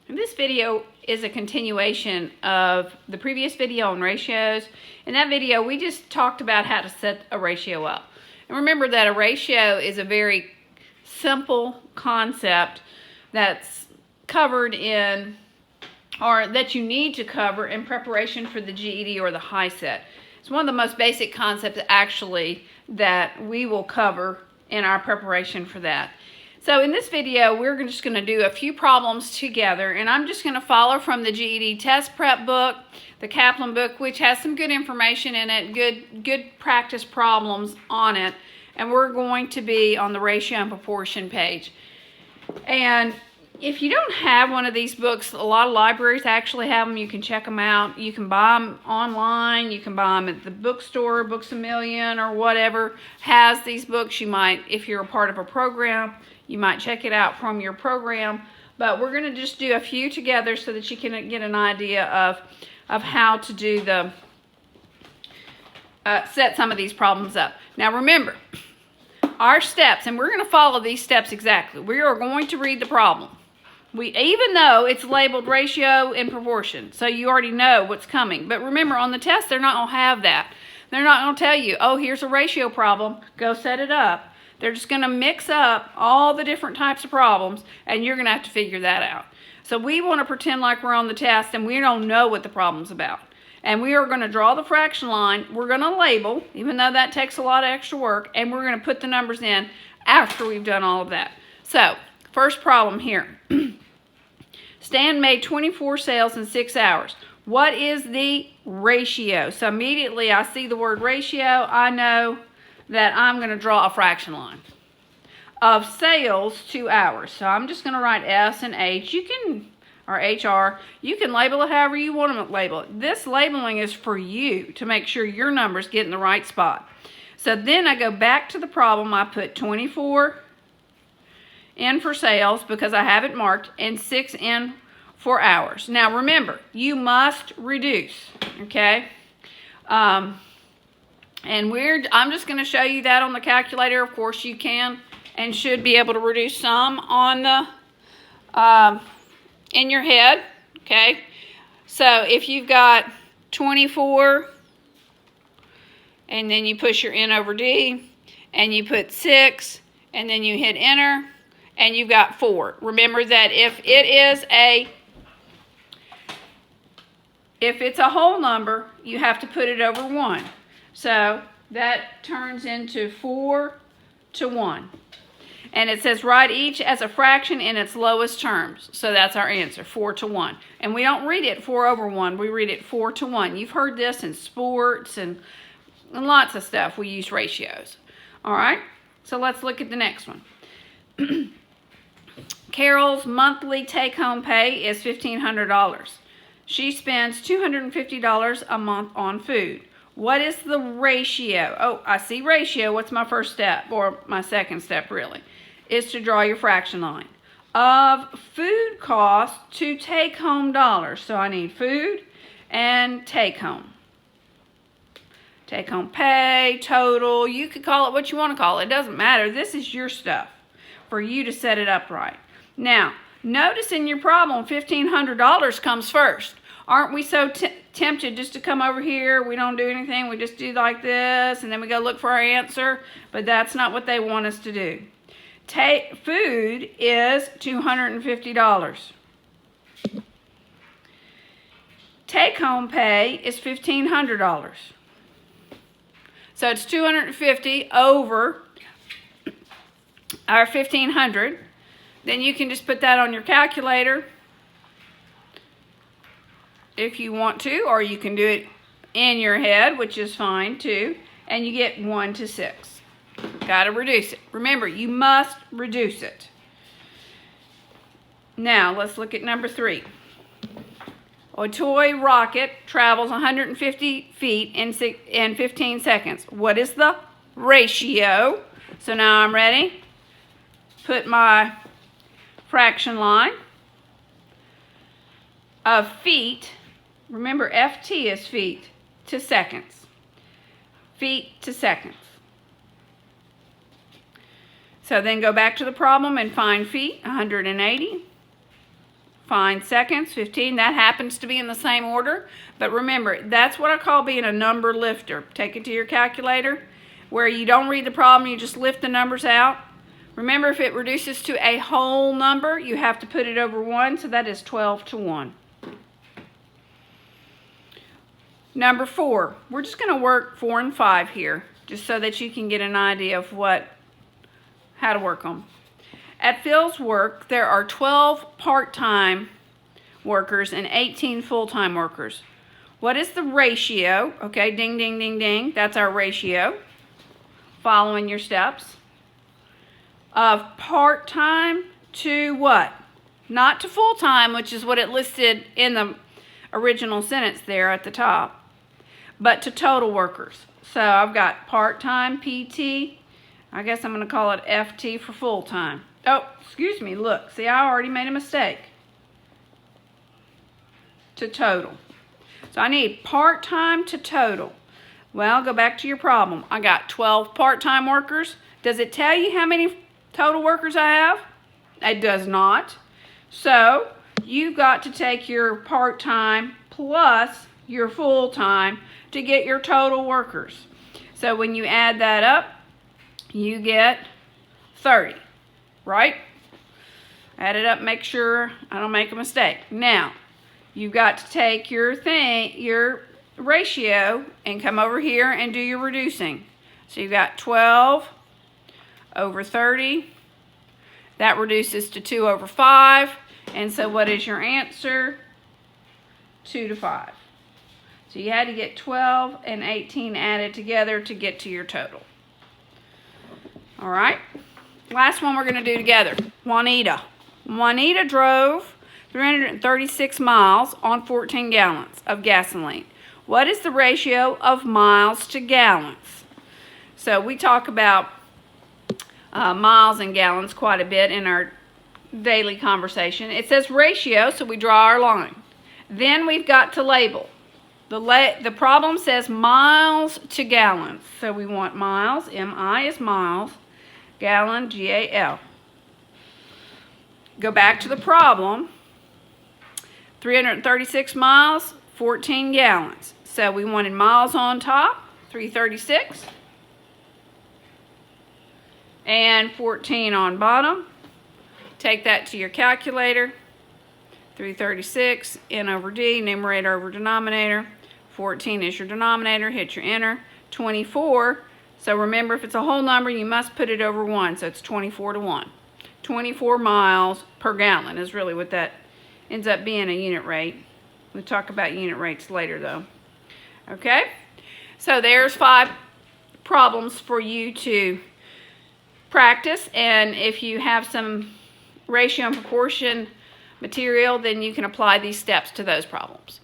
This video is a continuation of the previous video on ratios. In that video, we just talked about how to set a ratio up. And remember that a ratio is a very simple concept that's covered in, or that you need to cover in preparation for the GED or the HiSET. It's one of the most basic concepts actually that we will cover in our preparation for that. So in this video, we're just going to do a few problems together, and I'm just going to follow from the GED test prep book, the Kaplan book, which has some good information in it, good practice problems on it, and we're going to be on the ratio and proportion page. And if you don't have one of these books, a lot of libraries actually have them. You can check them out. You can buy them online. You can buy them at the bookstore, Books A Million, or whatever has these books. You might, if you're a part of a program, you might check it out from your program. But we're going to just do a few together so that you can get an idea of how to do the set some of these problems up. Now remember, our steps, and we're going to follow these steps exactly. We are going to read the problem. Even though it's labeled ratio and proportion, so you already know what's coming. But remember, on the test, they're not going to have that. They're not going to tell you, oh, here's a ratio problem, go set it up. They're just going to mix up all the different types of problems, and you're going to have to figure that out. So we want to pretend like we're on the test, and we don't know what the problem's about. And we are going to draw the fraction line. We're going to label, even though that takes a lot of extra work, and we're going to put the numbers in after we've done all of that. So, first problem here. Stan made 24 sales in 6 hours. What is the ratio? So immediately I see the word ratio. I know that I'm going to draw a fraction line of sales to hours. So I'm just going to write S and H. You can, or HR. You can label it however you want to label it. This labeling is for you to make sure your numbers get in the right spot. So then I go back to the problem. I put 24 in for sales because I have it marked, and 6 in for hours. Now remember, you must reduce, okay? I'm just going to show you that on the calculator. Of course you can and should be able to reduce some on the in your head, okay? So if you've got 24 and then you push your N over D and you put 6 and then you hit enter, and you've got 4. Remember that if it's a whole number, you have to put it over 1. So that turns into 4 to 1. And it says write each as a fraction in its lowest terms. So that's our answer, 4 to 1. And we don't read it 4 over 1. We read it 4 to 1. You've heard this in sports and lots of stuff. We use ratios. All right? So let's look at the next one. Carol's monthly take-home pay is $1,500. She spends $250 a month on food. What is the ratio? Oh, I see ratio. What's my first step, or my second step really, is to draw your fraction line of food cost to take-home dollars. So I need food and take-home. Take-home pay, total. You could call it what you want to call it. It doesn't matter. This is your stuff for you to set it up right. Now, notice in your problem, $1,500 comes first. Aren't we so tempted just to come over here? We don't do anything. We just do like this, and then we go look for our answer. But that's not what they want us to do. Food is $250. Take-home pay is $1,500. So it's $250 over our $1,500. Then you can just put that on your calculator if you want to, or you can do it in your head, which is fine too, and you get 1 to 6. Got to reduce it. Remember, you must reduce it. Now, let's look at number 3. A toy rocket travels 150 feet in 15 seconds. What is the ratio? So now I'm ready. Put my fraction line of feet. Remember, FT is feet to seconds. Feet to seconds. So then go back to the problem and find feet, 180. find seconds, 15. That happens to be in the same order. But remember, that's what I call being a number lifter. Take it to your calculator where you don't read the problem, you just lift the numbers out. Remember, if it reduces to a whole number, you have to put it over 1, so that is 12 to 1. Number 4, we're just going to work 4 and 5 here, just so that you can get an idea of how to work them. At Phil's work, there are 12 part-time workers and 18 full-time workers. What is the ratio? Okay, ding, ding, ding, ding. That's our ratio. Following your steps. Of part-time to what? Not to full-time, which is what it listed in the original sentence there at the top, but to total workers. So I've got part-time, PT. I guess I'm going to call it FT for full-time. Oh, excuse me, look. See, I already made a mistake. To total. So I need part-time to total. Well, go back to your problem. I got 12 part-time workers. Does it tell you how many total workers I have? It does not. So you've got to take your part-time plus your full-time to get your total workers. So when you add that up, you get 30, right? Add it up, make sure I don't make a mistake. Now, you've got to take your ratio and come over here and do your reducing. So you've got 12 over 30. That reduces to 2 over 5. And so what is your answer? 2 to 5. So you had to get 12 and 18 added together to get to your total. All right. Last one we're going to do together. Juanita. Juanita drove 336 miles on 14 gallons of gasoline. What is the ratio of miles to gallons? So we talk about miles and gallons quite a bit in our daily conversation. It says ratio, so we draw our line. Then we've got to label. The problem says miles to gallons. So we want miles, M-I is miles, gallon, G-A-L. Go back to the problem. 336 miles, 14 gallons. So we wanted miles on top, 336. And 14 on bottom. Take that to your calculator. 336, N over D, numerator over denominator. 14 is your denominator, hit your enter. 24, so remember if it's a whole number, you must put it over 1, so it's 24 to 1. 24 miles per gallon is really what that ends up being, a unit rate. We'll talk about unit rates later though. Okay, so there's 5 problems for you to practice, and if you have some ratio and proportion material, then you can apply these steps to those problems.